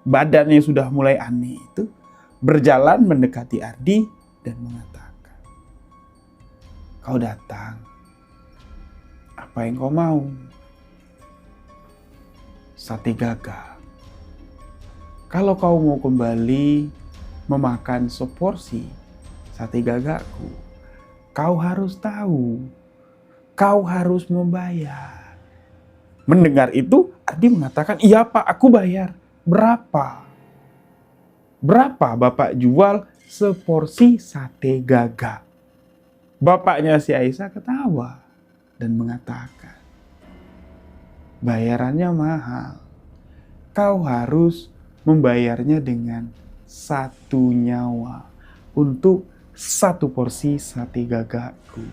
[SPEAKER 1] badannya sudah mulai aneh itu berjalan mendekati Ardi dan mengatakan, "Kau datang. Apa yang kau mau?" "Sate Gaga. Kalau kau mau kembali memakan seporsi sate Gagaku, kau harus tahu, kau harus membayar." Mendengar itu, Ardi mengatakan, "Iya Pak, aku bayar. Berapa? Berapa Bapak jual seporsi sate Gaga?" Bapaknya si Aisyah ketawa dan mengatakan, "Bayarannya mahal. Kau harus membayarnya dengan 1 nyawa untuk 1 porsi sate Gagaku.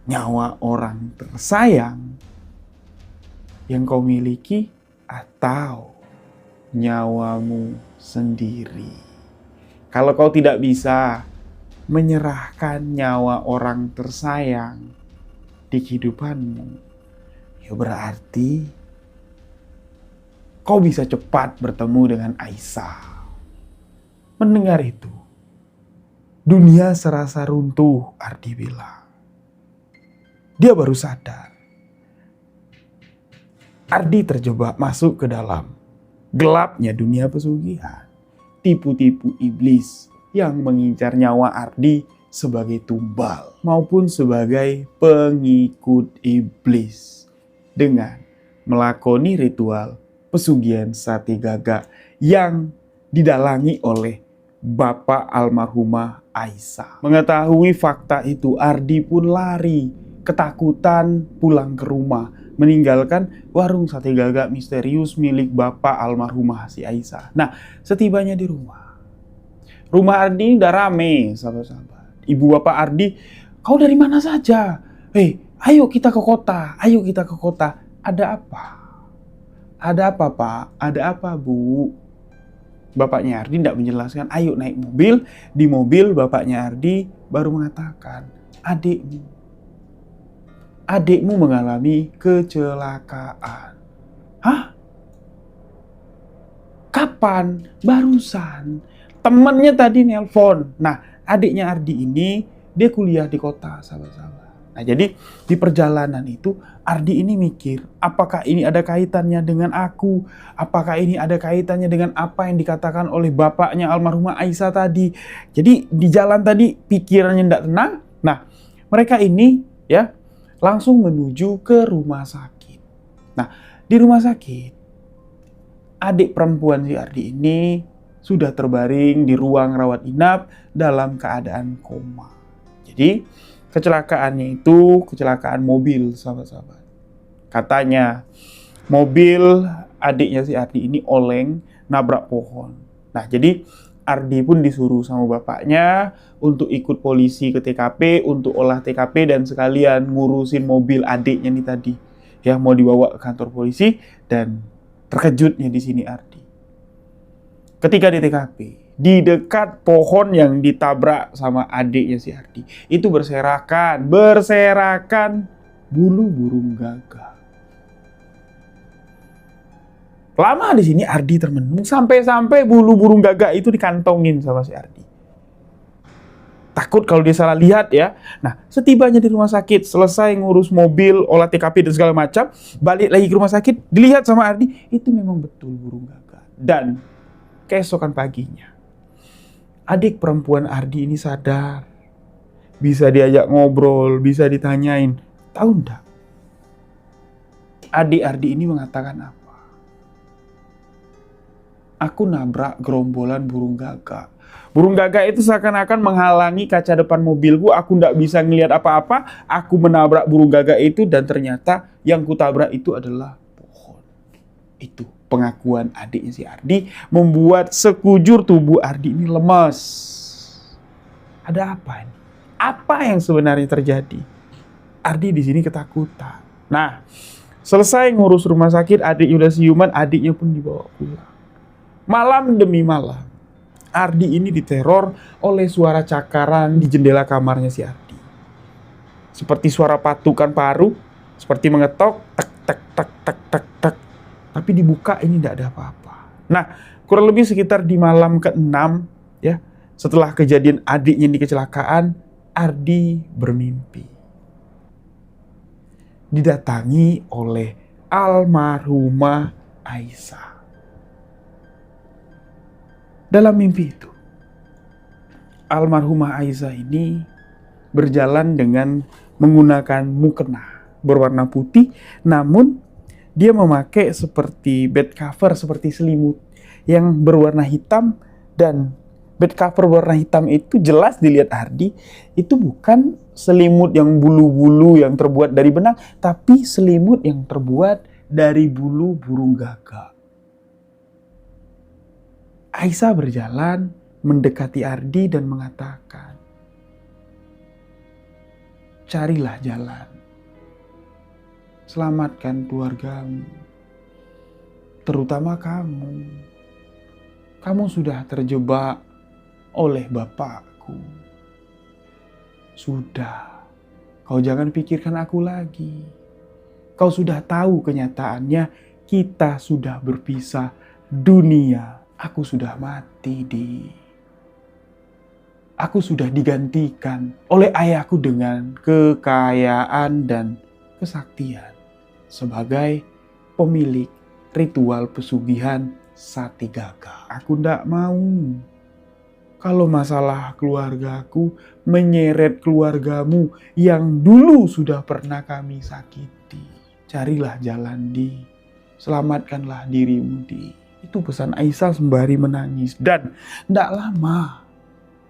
[SPEAKER 1] Nyawa orang tersayang yang kau miliki atau nyawamu sendiri. Kalau kau tidak bisa menyerahkan nyawa orang tersayang di kehidupanmu, ya berarti kau bisa cepat bertemu dengan Aisyah." Mendengar itu, dunia serasa runtuh, Ardi bilang. Dia baru sadar. Ardi terjebak masuk ke dalam gelapnya dunia pesugihan. Tipu-tipu iblis yang mengincar nyawa Ardi sebagai tumbal maupun sebagai pengikut iblis dengan melakoni ritual pesugihan sate Gaga yang didalangi oleh Bapak almarhumah Aisyah. Mengetahui fakta itu, Ardi pun lari ketakutan pulang ke rumah, meninggalkan warung sate Gaga misterius milik Bapak almarhumah si Aisyah. Nah, setibanya di rumah Ardi udah rame, sahabat-sahabat. Ibu bapak Ardi, "Kau dari mana saja? Ayo kita ke kota, ayo kita ke kota." "Ada apa? Ada apa Pak? Ada apa Bu?" Bapaknya Ardi tidak menjelaskan. "Ayo naik mobil." Di mobil bapaknya Ardi baru mengatakan, Adikmu mengalami kecelakaan." "Hah? Kapan?" "Barusan. Temannya tadi nelpon." Nah, adiknya Ardi ini dia kuliah di kota, sahabat-sahabat. Nah, jadi di perjalanan itu Ardi ini mikir, apakah ini ada kaitannya dengan aku? Apakah ini ada kaitannya dengan apa yang dikatakan oleh bapaknya almarhumah Aisyah tadi? Jadi di jalan tadi pikirannya tidak tenang. Nah, mereka ini ya langsung menuju ke rumah sakit. Nah, di rumah sakit, adik perempuan si Ardi ini sudah terbaring di ruang rawat inap dalam keadaan koma. Jadi kecelakaannya itu kecelakaan mobil, sahabat-sahabat. Katanya mobil adiknya si Ardi ini oleng nabrak pohon. Nah, jadi Ardi pun disuruh sama bapaknya untuk ikut polisi ke TKP, untuk olah TKP dan sekalian ngurusin mobil adiknya nih tadi yang mau dibawa ke kantor polisi. Dan terkejutnya di sini Ardi, ketika di TKP, di dekat pohon yang ditabrak sama adiknya si Ardi, itu berserakan bulu burung gagak. Lama di sini Ardi termenung sampai bulu burung gagak itu dikantongin sama si Ardi. Takut kalau dia salah lihat ya. Nah, setibanya di rumah sakit, selesai ngurus mobil, olah TKP dan segala macam, balik lagi ke rumah sakit, dilihat sama Ardi, itu memang betul burung gagak. Dan keesokan paginya, adik perempuan Ardi ini sadar, bisa diajak ngobrol, bisa ditanyain. Tahu enggak? Adik Ardi ini mengatakan apa? Aku nabrak gerombolan burung gagak. Burung gagak itu seakan-akan menghalangi kaca depan mobilku. Aku nggak bisa ngelihat apa-apa. Aku menabrak burung gagak itu dan ternyata yang kutabrak itu adalah pohon. Itu pengakuan adiknya si Ardi membuat sekujur tubuh Ardi ini lemas. Ada apa ini? Apa yang sebenarnya terjadi? Ardi di sini ketakutan. Nah, selesai ngurus rumah sakit, adiknya udah siuman, adiknya pun dibawa pulang. Malam demi malam, Ardi ini diteror oleh suara cakaran di jendela kamarnya si Ardi. Seperti suara patukan paru, seperti mengetok, tak tak tak tak tak tak. Tapi dibuka ini tidak ada apa-apa. Nah, kurang lebih sekitar di malam ke-6 ya, setelah kejadian adiknya di kecelakaan, Ardi bermimpi didatangi oleh almarhumah Aisyah. Dalam mimpi itu, almarhumah Aisyah ini berjalan dengan menggunakan mukena berwarna putih, namun dia memakai seperti bed cover, seperti selimut yang berwarna hitam. Dan bed cover berwarna hitam itu jelas dilihat Ardi, itu bukan selimut yang bulu-bulu yang terbuat dari benang, tapi selimut yang terbuat dari bulu burung gagak. Aisyah berjalan mendekati Ardi dan mengatakan, carilah jalan, selamatkan keluargamu, terutama kamu. Kamu sudah terjebak oleh bapakku. Sudah, kau jangan pikirkan aku lagi. Kau sudah tahu kenyataannya, kita sudah berpisah dunia. Aku sudah mati, Aku sudah digantikan oleh ayahku dengan kekayaan dan kesaktian sebagai pemilik ritual pesugihan Sati Gagak. Aku tidak mau kalau masalah keluargaku menyeret keluargamu yang dulu sudah pernah kami sakiti. Carilah jalan, selamatkanlah dirimu, Itu pesan Aisyah sembari menangis. Dan tidak lama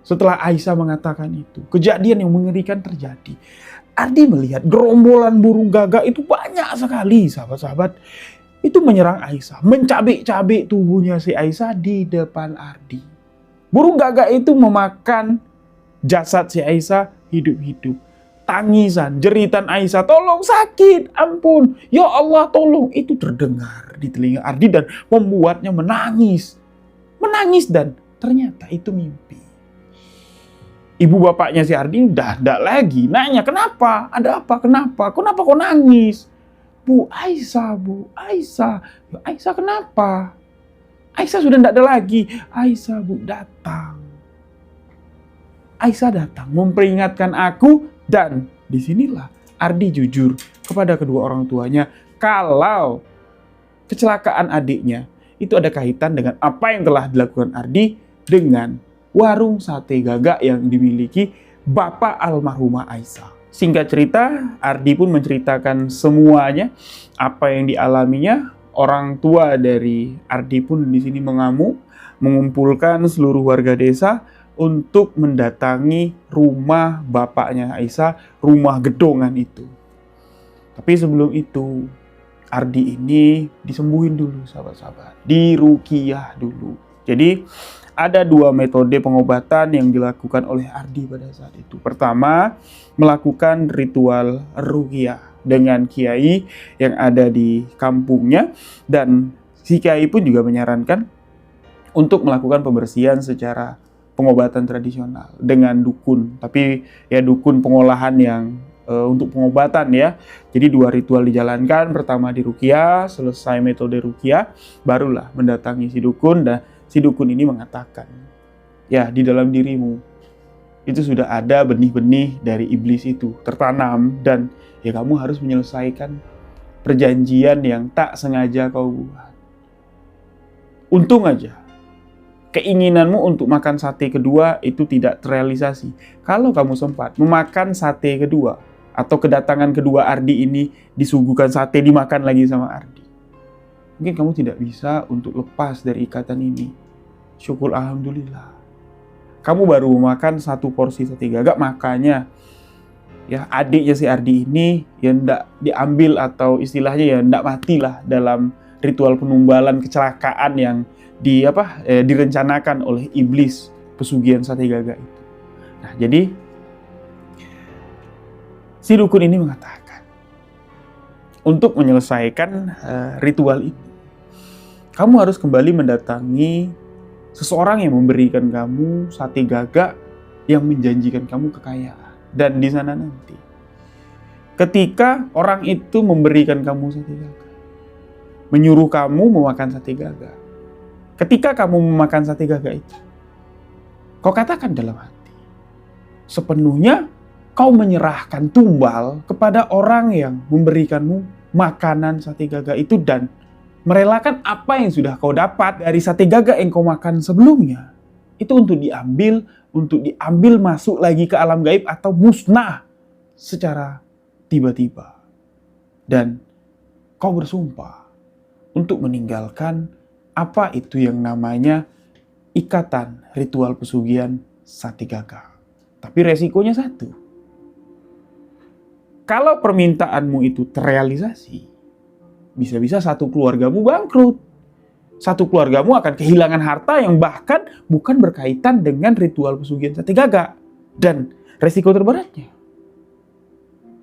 [SPEAKER 1] setelah Aisyah mengatakan itu, kejadian yang mengerikan terjadi. Ardi melihat gerombolan burung gagak itu banyak sekali, sahabat-sahabat. Itu menyerang Aisyah, mencabik-cabik tubuhnya si Aisyah di depan Ardi. Burung gagak itu memakan jasad si Aisyah hidup-hidup. Tangisan, jeritan Aisyah, tolong sakit, ampun, ya Allah tolong, itu terdengar di telinga Ardi dan membuatnya menangis. Menangis dan ternyata itu mimpi. Ibu bapaknya si Ardi udah tidak lagi nanya, kenapa? Ada apa? Kenapa? Kenapa kau nangis? Bu Aisyah, Ya, Aisyah kenapa? Aisyah sudah tidak ada lagi. Aisyah bu datang. Aisyah datang memperingatkan aku. Dan disinilah Ardi jujur kepada kedua orang tuanya kalau kecelakaan adiknya itu ada kaitan dengan apa yang telah dilakukan Ardi dengan warung sate gagak yang dimiliki bapak almarhumah Aisyah. Singkat cerita, Ardi pun menceritakan semuanya apa yang dialaminya. Orang tua dari Ardi pun di sini mengamuk, mengumpulkan seluruh warga desa untuk mendatangi rumah bapaknya Aisyah, rumah gedongan itu. Tapi sebelum itu, Ardi ini disembuhin dulu sahabat-sahabat, diruqyah dulu. Jadi ada 2 metode pengobatan yang dilakukan oleh Ardi pada saat itu. Pertama, melakukan ritual ruqyah dengan kiai yang ada di kampungnya, dan si kiai pun juga menyarankan untuk melakukan pembersihan secara pengobatan tradisional dengan dukun, tapi ya dukun pengolahan yang untuk pengobatan ya. Jadi 2 ritual dijalankan, pertama di ruqyah, selesai metode ruqyah, barulah mendatangi si dukun, dan si dukun ini mengatakan, ya di dalam dirimu itu sudah ada benih-benih dari iblis itu tertanam, dan ya kamu harus menyelesaikan perjanjian yang tak sengaja kau buat. Untung aja keinginanmu untuk makan sate kedua itu tidak terrealisasi. Kalau kamu sempat memakan sate kedua, atau kedatangan kedua Ardi ini disuguhkan sate, dimakan lagi sama Ardi, mungkin kamu tidak bisa untuk lepas dari ikatan ini. Syukur alhamdulillah, kamu baru memakan 1 porsi sate gagak, makanya ya adiknya si Ardi ini ya ndak diambil, atau istilahnya ya ndak matilah dalam ritual penumbalan kecelakaan yang direncanakan oleh iblis pesugihan sate gagak itu. Nah, jadi si dukun ini mengatakan, untuk menyelesaikan ritual ini, kamu harus kembali mendatangi seseorang yang memberikan kamu sate gagak yang menjanjikan kamu kekayaan. Dan di sana nanti, ketika orang itu memberikan kamu sate gagak, menyuruh kamu memakan sate gagak, ketika kamu memakan sate gagak itu, kau katakan dalam hati, sepenuhnya kau menyerahkan tumbal kepada orang yang memberikanmu makanan sate gagak itu, dan merelakan apa yang sudah kau dapat dari sate gagak yang kau makan sebelumnya itu untuk diambil masuk lagi ke alam gaib atau musnah secara tiba-tiba. Dan kau bersumpah untuk meninggalkan apa itu yang namanya ikatan ritual pesugihan sate gagak. Tapi resikonya satu. Kalau permintaanmu itu terrealisasi, bisa-bisa satu keluargamu bangkrut. Satu keluargamu akan kehilangan harta yang bahkan bukan berkaitan dengan ritual pesugihan sate gagak. Dan resiko terberatnya,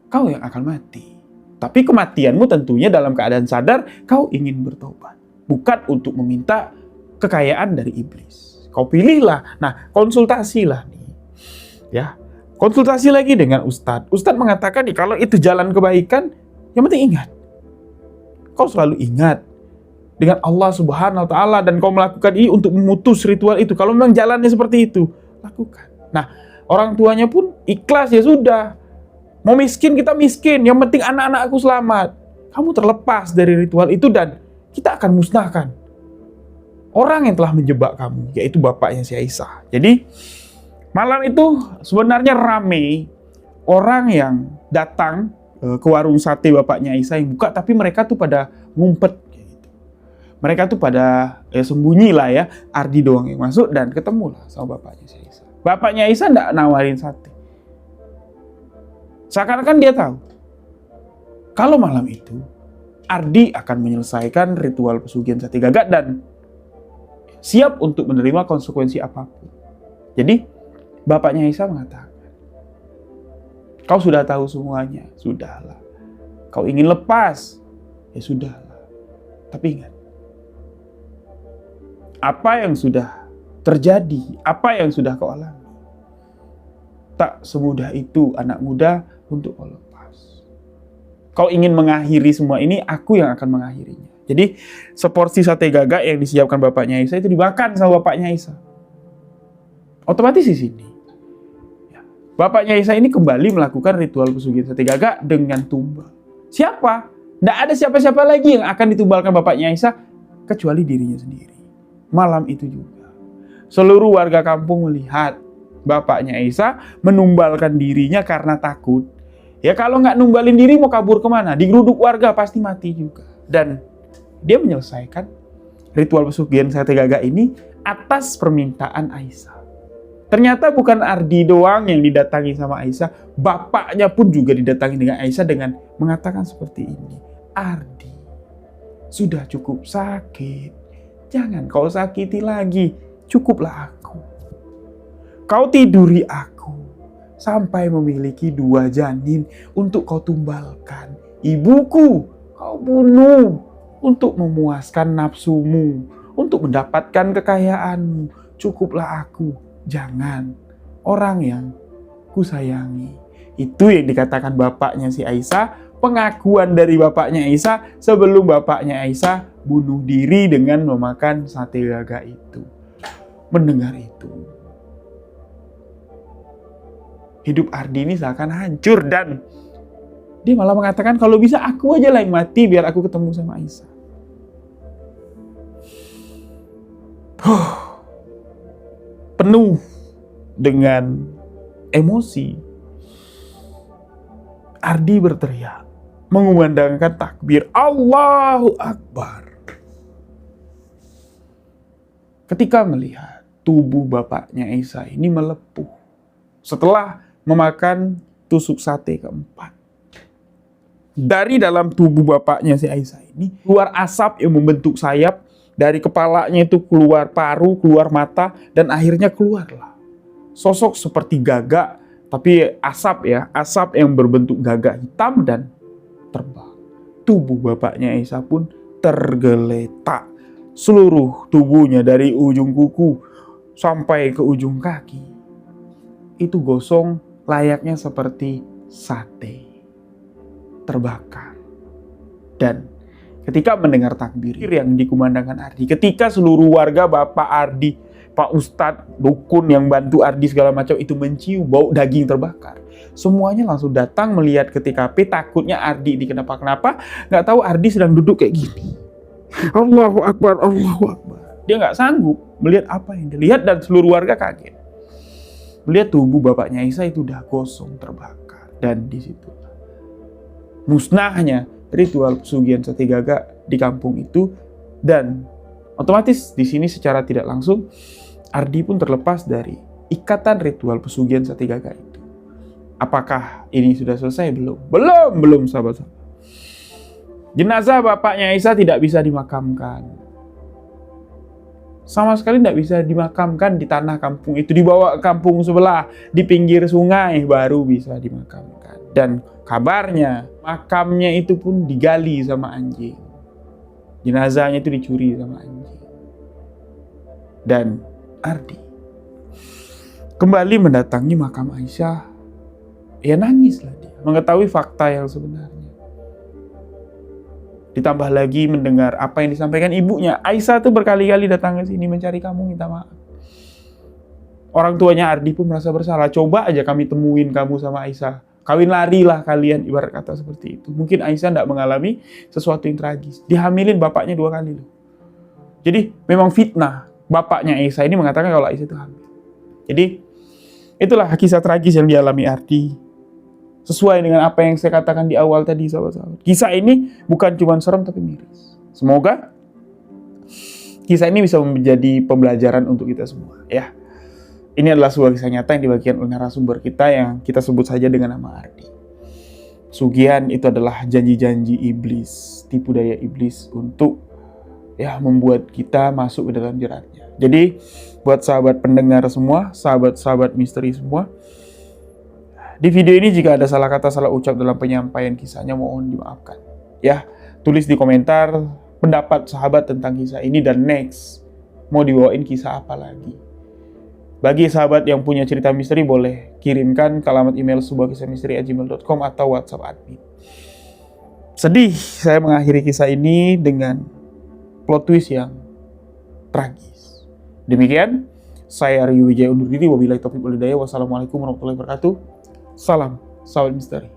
[SPEAKER 1] kau yang akan mati. Tapi kematianmu tentunya dalam keadaan sadar kau ingin bertobat, bukan untuk meminta kekayaan dari iblis. Kau pilihlah. Nah, konsultasilah nih. Ya, konsultasi lagi dengan ustadz. Ustadz mengatakan nih, kalau itu jalan kebaikan, yang penting ingat, kau selalu ingat dengan Allah Subhanahu wa Ta'ala, dan kau melakukan ini untuk memutus ritual itu. Kalau memang jalannya seperti itu, lakukan. Nah, orang tuanya pun ikhlas, ya sudah. Mau miskin, kita miskin. Yang penting anak-anakku selamat. Kamu terlepas dari ritual itu, dan kita akan musnahkan orang yang telah menjebak kamu, yaitu bapaknya si Aisyah. Jadi, malam itu sebenarnya rame orang yang datang ke warung sate bapaknya Aisyah yang buka, tapi mereka tuh pada ngumpet. Mereka tuh pada sembunyi lah ya. Ardi doang yang masuk, dan ketemulah sama bapaknya si Aisyah. Bapaknya Aisyah nggak nawarin sate. Seakan-akan dia tahu kalau malam itu Ardi akan menyelesaikan ritual pesugihan sate gagak dan siap untuk menerima konsekuensi apapun. Jadi bapaknya Aisyah mengatakan, kau sudah tahu semuanya, sudahlah. Kau ingin lepas, ya sudahlah. Tapi ingat, apa yang sudah terjadi, apa yang sudah kau alami, tak semudah itu anak muda untuk kau lepas. Kau ingin mengakhiri semua ini, aku yang akan mengakhirinya. Jadi seporsi sate gagak yang disiapkan bapaknya Aisyah itu dimakan sama bapaknya Aisyah. Otomatis di sini, bapaknya Aisyah ini kembali melakukan ritual pesugihan sate gagak dengan tumbal. Siapa? Tidak ada siapa-siapa lagi yang akan ditumbalkan bapaknya Aisyah kecuali dirinya sendiri. Malam itu juga, seluruh warga kampung melihat bapaknya Aisyah menumbalkan dirinya karena takut. Ya kalau nggak numbalin diri mau kabur kemana? Digeruduk warga pasti mati juga. Dan dia menyelesaikan ritual pesugihan sate gagak ini atas permintaan Aisyah. Ternyata bukan Ardi doang yang didatangi sama Aisyah, bapaknya pun juga didatangi dengan Aisyah dengan mengatakan seperti ini. Ardi, sudah cukup sakit, jangan kau sakiti lagi, cukuplah aku. Kau tiduri aku sampai memiliki 2 janin untuk kau tumbalkan. Ibuku kau bunuh untuk memuaskan nafsumu, untuk mendapatkan kekayaanmu. Cukuplah aku, jangan orang yang kusayangi. Itu yang dikatakan bapaknya si Aisyah, pengakuan dari bapaknya Aisyah sebelum bapaknya Aisyah bunuh diri dengan memakan sate gagak itu. Mendengar itu, hidup Ardi ini seakan hancur dan dia malah mengatakan kalau bisa aku aja lah yang mati biar aku ketemu sama Aisyah. Penuh dengan emosi, Ardi berteriak, mengumandangkan takbir, Allahu Akbar. Ketika melihat tubuh bapaknya Aisyah ini melepuh setelah memakan tusuk sate keempat. Dari dalam tubuh bapaknya si Aisyah ini keluar asap yang membentuk sayap. Dari kepalanya itu keluar paru, keluar mata, dan akhirnya keluarlah sosok seperti gagak, tapi asap yang berbentuk gagak hitam dan terbang. Tubuh bapaknya Aisyah pun tergeletak. Seluruh tubuhnya dari ujung kuku sampai ke ujung kaki itu gosong layaknya seperti sate terbakar. Dan ketika mendengar takbir yang dikumandangkan Ardi, ketika seluruh warga Bapak Ardi, Pak Ustadz, dukun yang bantu Ardi segala macam itu mencium bau daging terbakar, semuanya langsung datang melihat ke TKP. Takutnya Ardi ini kenapa-kenapa, nggak tahu Ardi sedang duduk kayak gini. Allahu Akbar, Allahu Akbar. Dia nggak sanggup melihat apa yang dilihat dan seluruh warga kaget. Melihat tubuh bapaknya Aisyah itu udah gosong terbakar, dan di situ musnahnya ritual pesugihan sate gagak di kampung itu. Dan otomatis di sini secara tidak langsung Ardi pun terlepas dari ikatan ritual pesugihan sate gagak itu. Apakah ini sudah selesai? Belum sahabat-sahabat. Jenazah bapaknya Aisyah tidak bisa dimakamkan. Sama sekali tidak bisa dimakamkan di tanah kampung itu. Dibawa ke kampung sebelah, di pinggir sungai baru bisa dimakamkan. Dan kabarnya makamnya itu pun digali sama anjing. Jenazahnya itu dicuri sama anjing. Dan Ardi kembali mendatangi makam Aisyah. Ya nangislah dia, mengetahui fakta yang sebenarnya. Ditambah lagi mendengar apa yang disampaikan ibunya. Aisyah tuh berkali-kali datang ke sini mencari kamu, minta maaf. Orang tuanya Ardi pun merasa bersalah. Coba aja kami temuin kamu sama Aisyah. Kawin larilah kalian, ibarat kata seperti itu. Mungkin Aisyah tidak mengalami sesuatu yang tragis. Dihamilin bapaknya 2 kali loh. Jadi memang fitnah. Bapaknya Aisyah ini mengatakan kalau Aisyah itu hamil. Jadi itulah kisah tragis yang dialami Ardi. Sesuai dengan apa yang saya katakan di awal tadi, sahabat-sahabat. Kisah ini bukan cuma serem tapi miris. Semoga kisah ini bisa menjadi pembelajaran untuk kita semua, ya. Ini adalah sebuah kisah nyata yang dibagikan oleh narasumber kita yang kita sebut saja dengan nama Ardi. Pesugihan itu adalah janji-janji iblis, tipu daya iblis untuk membuat kita masuk ke dalam jeratnya. Jadi buat sahabat pendengar semua, sahabat-sahabat misteri semua, di video ini jika ada salah kata, salah ucap dalam penyampaian kisahnya, mohon dimaafkan. Ya, tulis di komentar pendapat sahabat tentang kisah ini dan next mau dibawain kisah apa lagi. Bagi sahabat yang punya cerita misteri boleh kirimkan ke alamat email sebuahkisahmisteri@gmail.com atau WhatsApp admin. Sedih saya mengakhiri kisah ini dengan plot twist yang tragis. Demikian, saya Rio Wijaya undur diri. Wabillahi taufiq wal hidayah. Wassalamualaikum warahmatullahi wabarakatuh. Salam, sahabat misteri.